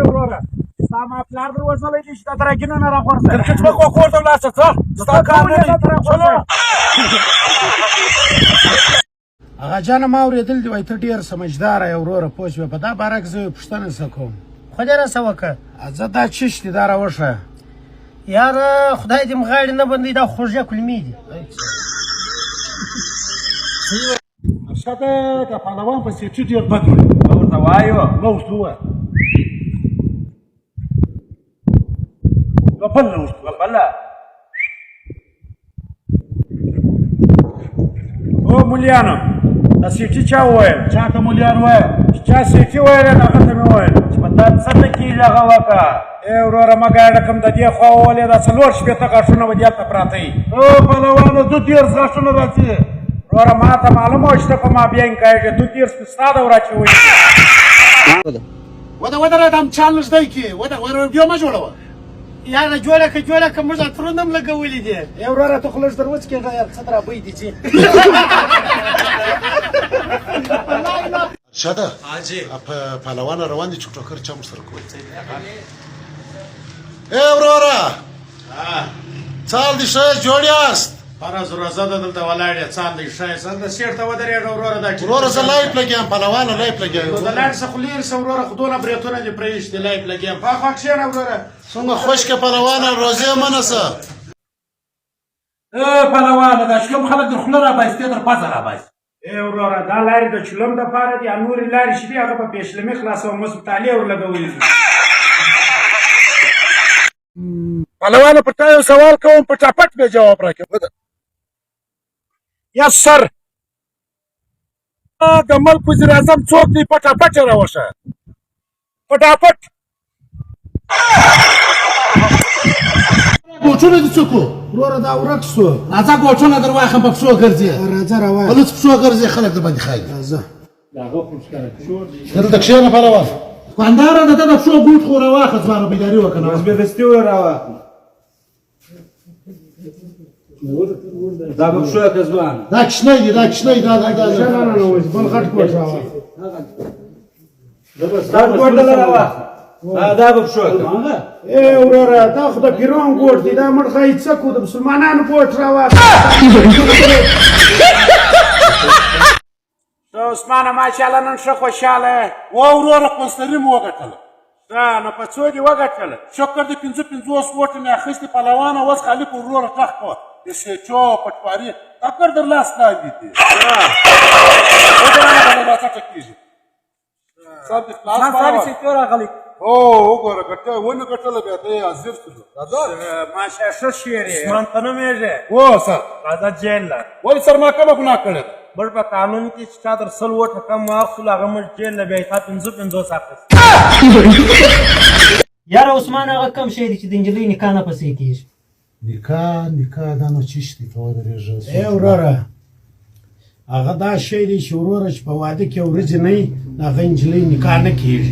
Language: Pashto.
وروره ستا ما پلار در وژلی دی چې تا ترکینه نه راغورځه کرکټ به کور ته ولاړ شه څه ستا کار نه دی چلو هغه جانه ما اورېدل دي وایي ته ډېر سمجداره یې وروره پوه شوې په دا باره کې زه یو پوښتنه څه کوم خدای راسه وکړه زه دا چیش دي دا راوښیه یاره خدای دې مغاړې نه بندوي دا خوږې کلمې دي ارشده د پهلوان په سیټي ډېر بد وړي ما ورته وایو ما ورته ووایه بل نه ورته بله او مولیانو دا سیټي چا وویل چا ته مولیان وویل چې چا سیټي ویل هغه ته مې وویل چې په تا څه ته کېږي هغه وکړه ای وروره مه ګاډه کوم د دې خوا وولې دا 4 شپېته غاښونه به دې هلته پراته وي او پهلوانو 2 غاښونه راځي وروره ما ته معلومه وه چې ته په ما بیا انکایږې 2 ستا ده وراچوئ ودرېد هم چال نږدې کړي ویډیو مه جوړوه یاره جوړه که موږ عطرونه هم لګولي دي ای وروره ته خو لږ در وڅکېږه یار څه درابۍ دي چې شاده په پهلوان روان دي چې ټوکر چا ورسره کوي ای وروره څال دې ښه جوړ یاست فرض روزه ده دلته ولاړ یې څال دې ښه یې سر د سیټ ته ودرېږه وروره دا وروره زه لایف لګیم پهلوانه لایف لګیم نو د لاړ څه خو لرې شه وروره خو دونه برېتونه دې پرېیښتي لایف لګیم خوا کښېنه وروره څنګه خشکه پهلوانه روزې منه څه پهلوانه دا شلوم خلک در خوله رابایستې در پزه رابایست ای وروره دا لارې د چلم دپاره دي نورې لارې چې دي هغه په پیشلمي خلاصوم هسپتالې ورلګولي دي پهلوانه پر تا یو سوال کوم په ټاپټ به جواب راکړې یس سر د ملک وزیر اعظم څوک دی پټاپټ یې راوښیه پټاپټ ګوچونه دې څوک وروره دا ورک شو راځه ګوچونه در واخم په پښو ګرځې راځه راوایه ولڅ پښو ګرځې خلک در باندې خایي راځه دلته کښېنه پهلوان خونداره ده ته د پښو بوټ خو راواخه ځوانه بیداري وکړه بس بې دستي راواخله دا به پښو که ځوان دا کشنی دي دا کشنی دا بل غټ کوټ راوایه دا کوټ دله راواخله دا به پښو ای وروره دا خو د پیران ګوټ دی دا مړ ښایي څه کو د مسلمانانو ګوټ راواخله عثمانه ماشاءالله نن ښه خوشحاله یې و وروره پستري مو وګټله نو په څو دې وګټله شکر دې 55 ووټه مې اخیستې پهلوانه اوس خالي په وروره ټخ کوه د سېچو پټواري ټکر در لاس لاندې دي وګوره دا څه کېږي سر دې خلاص راغلی او وګوره ګټه ونه ګټله بیا ته یې حاضر شو ماشه ښه شعر یې عثمان ته نومېږي و سر راځه جیل له ولې سر ما کومه ګناه کړې ده بل په قانون کې چې چا در 100 وټه کم واخلو هغه موږ جیل له بیا یې تا 55 اخیست یاره عثمان هغه کم شی دی چې د نجلۍ نکاح نه پسې کېږي نکاح دا نو چیش دی ته ودرېږه ای وروره هغه دا شی دی چې وروره چې په واده کې ورځې نه وي د هغه نجلۍ نکاح نه کېږي